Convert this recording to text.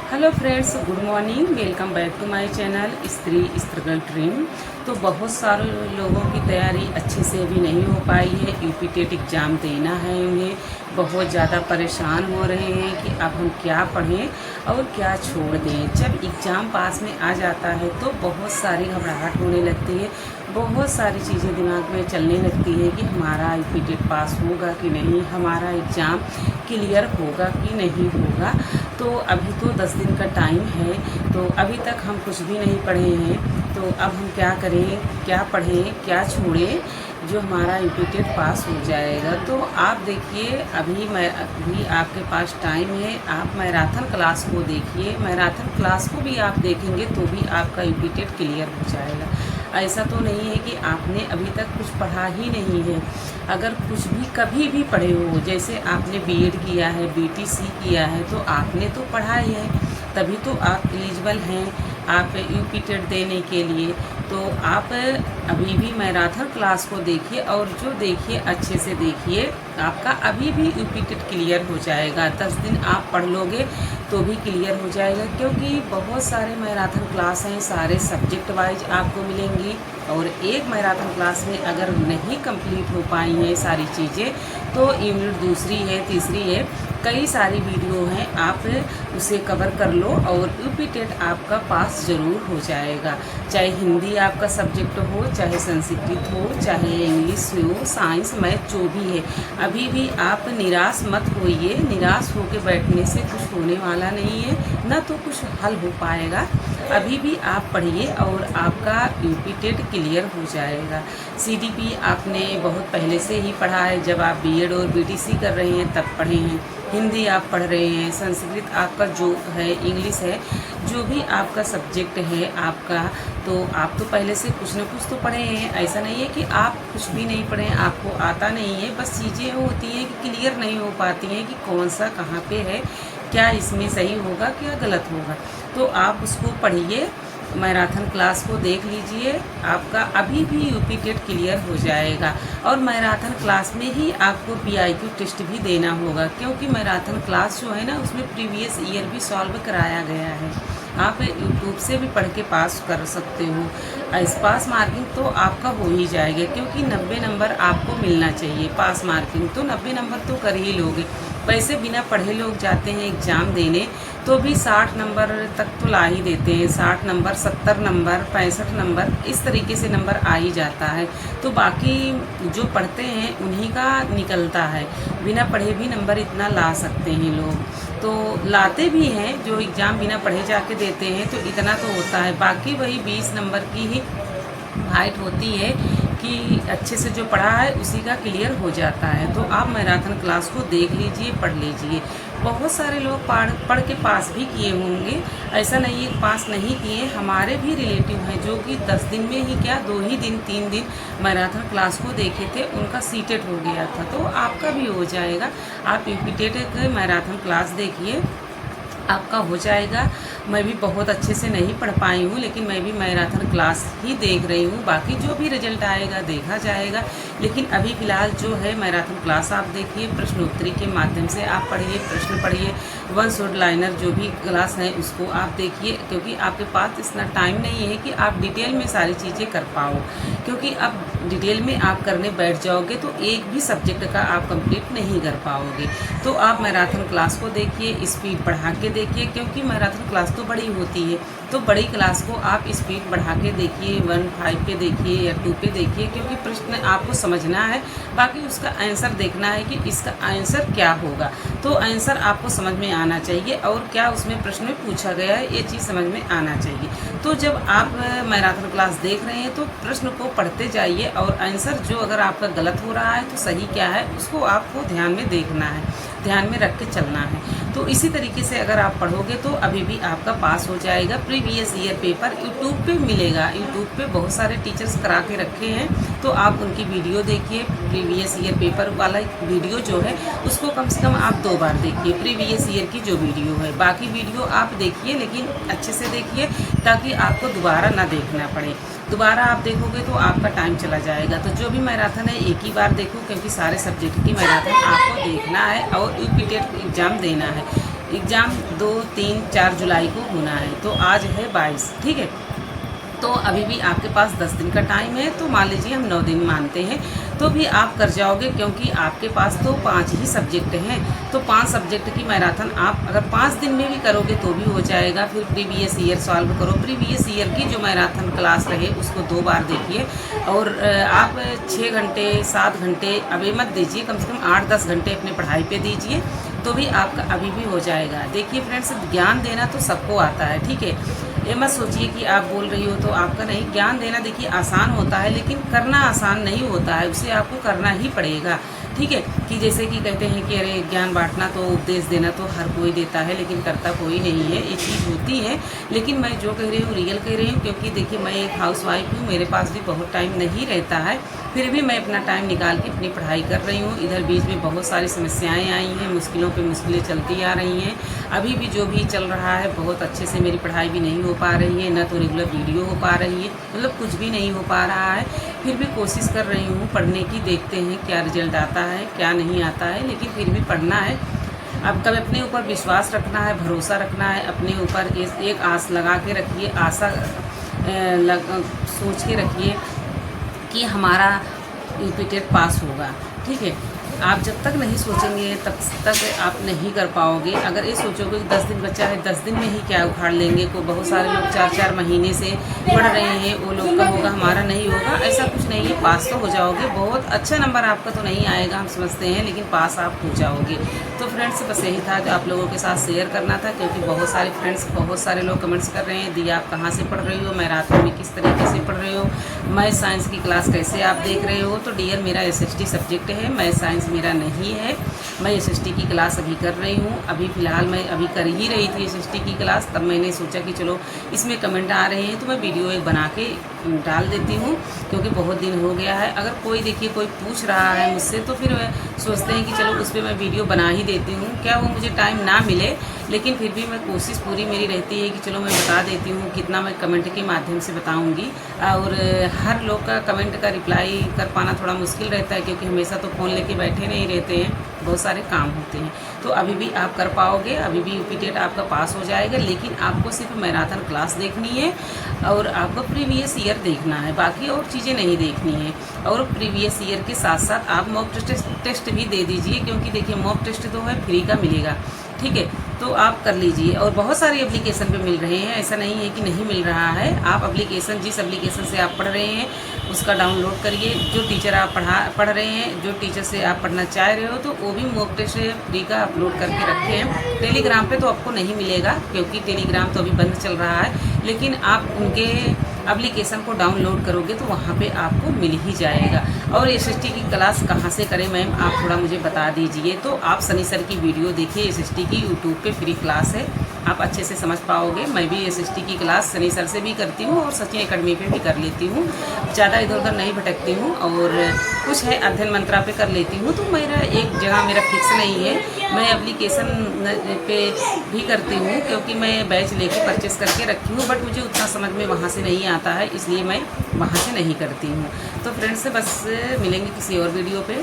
Hello friends, good morning. Welcome back to my channel स्त्री struggle dream. तो बहुत सारे लोगों की तैयारी अच्छे से अभी नहीं हो पाई है। यूपी टेट एग्ज़ाम देना है उन्हें, बहुत ज़्यादा परेशान हो रहे हैं कि अब हम क्या पढ़ें और क्या छोड़ दें। जब एग्ज़ाम पास में आ जाता है तो बहुत सारी घबराहट होने लगती है, बहुत सारी चीज़ें दिमाग में चलने लगती है कि हमारा यूपी टेट पास होगा कि नहीं, हमारा एग्ज़ाम क्लियर होगा कि नहीं होगा। तो अभी तो 10 दिन का टाइम है, तो अभी तक हम कुछ भी नहीं पढ़े हैं। तो अब हम क्या करें, क्या पढ़ें, क्या छोड़ें जो हमारा यूपी टेट पास हो जाएगा। तो आप देखिए, अभी आपके पास टाइम है। आप मैराथन क्लास को देखिए, मैराथन क्लास को भी आप देखेंगे तो भी आपका यूपी टेट क्लियर हो जाएगा। ऐसा तो नहीं है कि आपने अभी तक कुछ पढ़ा ही नहीं है। अगर कुछ भी कभी भी पढ़े हो, जैसे आपने बीएड किया है, बीटीसी किया है, तो आपने तो पढ़ा ही है, तभी तो आप एलिजिबल हैं आप यूपी टेट देने के लिए। तो आप अभी भी मैराथन क्लास को देखिए और जो देखिए अच्छे से देखिए, आपका अभी भी यूपी टेट क्लियर हो जाएगा। 10 दिन आप पढ़ लोगे तो भी क्लियर हो जाएगा, क्योंकि बहुत सारे मैराथन क्लास हैं, सारे सब्जेक्ट वाइज आपको मिलेंगी। और एक मैराथन क्लास में अगर नहीं कंप्लीट हो पाई हैं सारी चीज़ें, तो यूनिट दूसरी है, तीसरी है, कई सारी वीडियो हैं, आप उसे कवर कर लो और यूपी टेट आपका पास ज़रूर हो जाएगा। चाहे हिंदी आपका सब्जेक्ट हो, चाहे संस्कृत हो, चाहे इंग्लिश हो, साइंस, मैथ, जो भी है। अभी भी आप निराश मत होइए। निराश होकर बैठने से कुछ होने वाला नहीं है, ना तो कुछ हल हो पाएगा। अभी भी आप पढ़िए और आपका यूपी टेट क्लियर हो जाएगा। सीडीपी आपने बहुत पहले से ही पढ़ा है, जब आप बीएड और बीटीसी कर रहे हैं तब पढ़े हैं। हिंदी आप पढ़ रहे हैं, संस्कृत आपका जो है, इंग्लिश है, जो भी आपका सब्जेक्ट है आपका, तो आप तो पहले से कुछ न कुछ तो पढ़े हैं। ऐसा नहीं है कि आप कुछ भी नहीं पढ़े, आपको आता नहीं है। बस चीज़ें होती हैं कि क्लियर नहीं हो पाती हैं कि कौन सा कहाँ पे है, क्या इसमें सही होगा, क्या गलत होगा। तो आप उसको पढ़िए, मैराथन क्लास को देख लीजिए, आपका अभी भी यूपी टेट क्लियर हो जाएगा। और मैराथन क्लास में ही आपको पीआईक्यू टेस्ट भी देना होगा, क्योंकि मैराथन क्लास जो है ना, उसमें प्रीवियस ईयर भी सॉल्व कराया गया है। आप यूट्यूब से भी पढ़ के पास कर सकते हो। पास मार्किंग तो आपका हो ही जाएगा, क्योंकि 90 नंबर आपको मिलना चाहिए। पास मार्किंग तो 90 नंबर तो कर ही लोगे। वैसे बिना पढ़े लोग जाते हैं एग्ज़ाम देने तो भी 60 नंबर तक तो ला ही देते हैं। 60 नंबर, 70 नंबर, 65 नंबर, इस तरीके से नंबर आ ही जाता है। तो बाकी जो पढ़ते हैं उन्हीं का निकलता है। बिना पढ़े भी नंबर इतना ला सकते हैं लोग, तो लाते भी हैं। जो एग्ज़ाम बिना पढ़े जाके देते हैं तो इतना तो होता है। बाकी वही 20 नंबर की ही हाइट होती है कि अच्छे से जो पढ़ा है उसी का क्लियर हो जाता है। तो आप मैराथन क्लास को देख लीजिए, पढ़ लीजिए। बहुत सारे लोग पढ़ के पास भी किए होंगे, ऐसा नहीं है पास नहीं किए। हमारे भी रिलेटिव हैं जो कि 10 दिन में ही क्या, 2 ही दिन, 3 दिन मैराथन क्लास को देखे थे, उनका सीटेट हो गया था। तो आपका भी हो जाएगा। आप यूपी टेट मैराथन क्लास देखिए, आपका हो जाएगा। मैं भी बहुत अच्छे से नहीं पढ़ पाई हूँ, लेकिन मैं भी मैराथन क्लास ही देख रही हूँ। बाकी जो भी रिजल्ट आएगा देखा जाएगा, लेकिन अभी फ़िलहाल जो है मैराथन क्लास आप देखिए। प्रश्नोत्तरी के माध्यम से आप पढ़िए, प्रश्न पढ़िए। वन शॉट लाइनर जो भी क्लास है उसको आप देखिए, क्योंकि आपके पास इतना टाइम नहीं है कि आप डिटेल में सारी चीज़ें कर पाओ। क्योंकि अब डिटेल में आप करने बैठ जाओगे तो एक भी सब्जेक्ट का आप कंप्लीट नहीं कर पाओगे। तो आप मैराथन क्लास को देखिए, स्पीड बढ़ा के देखिए, क्योंकि मैराथन क्लास तो बड़ी होती है। तो बड़ी क्लास को आप स्पीड बढ़ा के देखिए, 1.5 पे देखिए या 2 पे देखिए, क्योंकि प्रश्न आपको समझना है। बाकी उसका आंसर देखना है कि इसका आंसर क्या होगा। तो आंसर आपको समझ में आना चाहिए और क्या उसमें प्रश्न में पूछा गया है, ये चीज़ समझ में आना चाहिए। तो जब आप मैराथन क्लास देख रहे हैं तो प्रश्न को पढ़ते जाइए, और आंसर जो अगर आपका गलत हो रहा है तो सही क्या है उसको आपको ध्यान में देखना है, ध्यान में रख के चलना है। तो इसी तरीके से अगर आप पढ़ोगे तो अभी भी आपका पास हो जाएगा। प्रीवियस ईयर पेपर यूट्यूब पे मिलेगा, यूट्यूब पे बहुत सारे टीचर्स करा के रखे हैं, तो आप उनकी वीडियो देखिए। प्रीवियस ईयर पेपर वाला वीडियो जो है उसको कम से कम आप 2 बार देखिए, प्रीवियस ईयर की जो वीडियो है। बाकी वीडियो आप देखिए, लेकिन अच्छे से देखिए ताकि आपको दोबारा ना देखना पड़े। दोबारा आप देखोगे तो आपका टाइम चला जाएगा। तो जो भी मैराथन है एक ही बार देखो, क्योंकि सारे सब्जेक्ट की मैराथन आपको देखना है और यूपी टेट एग्ज़ाम देना है। एग्ज़ाम 2, 3, 4 जुलाई को होना है। तो आज है 22, ठीक है। तो अभी भी आपके पास 10 दिन का टाइम है। तो मान लीजिए हम 9 दिन मानते हैं तो भी आप कर जाओगे, क्योंकि आपके पास तो 5 ही सब्जेक्ट हैं। तो 5 सब्जेक्ट की मैराथन आप अगर 5 दिन में भी करोगे तो भी हो जाएगा। फिर प्रीवियस ईयर सॉल्व करो, प्रीवियस ईयर की जो मैराथन क्लास रहे उसको 2 बार देखिए। और आप 6 घंटे 7 घंटे अभी मत दीजिए, कम से कम 8-10 घंटे अपने पढ़ाई पे दीजिए, तो भी आपका अभी भी हो जाएगा। देखिए फ्रेंड्स, ज्ञान देना तो सबको आता है, ठीक है। ये मत सोचिए कि आप बोल रही हो तो आपका नहीं। ज्ञान देना देखिए आसान होता है, लेकिन करना आसान नहीं होता है, उसे आपको करना ही पड़ेगा, ठीक है। कि जैसे कि कहते हैं कि अरे ज्ञान बांटना तो उपदेश देना तो हर कोई देता है, लेकिन करता कोई नहीं है। ये चीज़ होती है, लेकिन मैं जो कह रही हूँ रियल कह रही हूँ, क्योंकि देखिए मैं एक हाउसवाइफ हूँ, मेरे पास भी बहुत टाइम नहीं रहता है, फिर भी मैं अपना टाइम निकाल के अपनी पढ़ाई कर रही हूँ। इधर बीच में बहुत सारी समस्याएं आई हैं, मुश्किलों पे मुश्किलें चलती आ रही हैं। अभी भी जो भी चल रहा है, बहुत अच्छे से मेरी पढ़ाई भी नहीं हो पा रही है, न तो रेगुलर वीडियो हो पा रही है, मतलब कुछ भी नहीं हो पा रहा है। फिर भी कोशिश कर रही हूँ पढ़ने की, देखते हैं क्या रिजल्ट आता है क्या नहीं आता है, लेकिन फिर भी पढ़ना है। अब कभी अपने ऊपर विश्वास रखना है, भरोसा रखना है, अपने ऊपर एक आस लगा के रखिए, आशा सोच के रखिए कि हमारा यूपीटेट पास होगा, ठीक है। आप जब तक नहीं सोचेंगे तब तक आप नहीं कर पाओगे। अगर ये सोचोगे कि 10 दिन बच्चा है, 10 दिन में ही क्या उखाड़ लेंगे, को बहुत सारे लोग 4-4 महीने से पढ़ रहे हैं, वो लोग का होगा हमारा नहीं होगा, ऐसा कुछ नहीं है। पास तो हो जाओगे, बहुत अच्छा नंबर आपका तो नहीं आएगा हम समझते हैं, लेकिन पास आप हो जाओगे। तो फ्रेंड्स, बस यही था जो आप लोगों के साथ शेयर करना था, क्योंकि बहुत सारे फ्रेंड्स, बहुत सारे लोग कमेंट्स कर रहे हैं, दी आप कहाँ से पढ़ रही हो, मैराथन में किस तरीके से पढ़ रहे हो, मैं साइंस की क्लास कैसे आप देख रहे हो। तो डियर, मेरा SST सब्जेक्ट है, मैं साइंस मेरा नहीं है, मैं SST की क्लास अभी कर रही हूँ। अभी फ़िलहाल मैं अभी कर ही रही थी SST की क्लास, तब मैंने सोचा कि चलो इसमें कमेंट आ रहे हैं तो मैं वीडियो एक बना के डाल देती हूँ, क्योंकि बहुत दिन हो गया है। अगर कोई देखिए कोई पूछ रहा है मुझसे तो फिर सोचते हैं कि चलो उस पर मैं वीडियो बना ही देती हूँ, क्या वो मुझे टाइम ना मिले, लेकिन फिर भी मैं कोशिश पूरी मेरी रहती है कि चलो मैं बता देती हूँ, कितना मैं कमेंट के माध्यम से बताऊँगी। और हर लोग का कमेंट का रिप्लाई कर पाना थोड़ा मुश्किल रहता है, क्योंकि हमेशा तो फ़ोन लेके बैठे नहीं रहते हैं, बहुत सारे काम होते हैं। तो अभी भी आप कर पाओगे, अभी भी यूपीटेट आपका पास हो जाएगा, लेकिन आपको सिर्फ मैराथन क्लास देखनी है और आपको प्रीवियस ईयर देखना है, बाकी और चीज़ें नहीं देखनी है। और प्रीवियस ईयर के साथ साथ आप मॉक टेस्ट भी दे दीजिए, क्योंकि देखिए मॉक टेस्ट तो है फ्री का मिलेगा, ठीक है। तो आप कर लीजिए, और बहुत सारे एप्लीकेशन पे मिल रहे हैं, ऐसा नहीं है कि नहीं मिल रहा है। आप एप्लीकेशन, जिस एप्लीकेशन से आप पढ़ रहे हैं उसका डाउनलोड करिए। जो टीचर आप पढ़ रहे हैं, जो टीचर से आप पढ़ना चाह रहे हो, तो वो भी मॉक टेस्ट फ्री का अपलोड करके रखे हैं। टेलीग्राम पे तो आपको नहीं मिलेगा, क्योंकि टेलीग्राम तो अभी बंद चल रहा है, लेकिन आप उनके एप्लीकेशन को डाउनलोड करोगे तो वहाँ पे आपको मिल ही जाएगा। और SST की क्लास कहाँ से करें मैम, आप थोड़ा मुझे बता दीजिए। तो आप सनी सर की वीडियो देखिए, SST की यूट्यूब पे फ्री क्लास है, आप अच्छे से समझ पाओगे। मैं भी SST की क्लास सनी सर से भी करती हूँ और सचिन एकेडमी पे भी कर लेती हूँ, ज़्यादा इधर उधर नहीं भटकती हूँ। और कुछ है अध्ययन मंत्रा पे कर लेती हूँ, तो मेरा एक जगह मेरा फिक्स नहीं है। मैं एप्लीकेशन पे भी करती हूँ, क्योंकि मैं बैच लेके परचेस करके रखी हूँ, बट मुझे उतना समझ में वहाँ से नहीं आता है, इसलिए मैं वहाँ से नहीं करती हूँ। तो फ्रेंड्स, बस मिलेंगे किसी और वीडियो पे।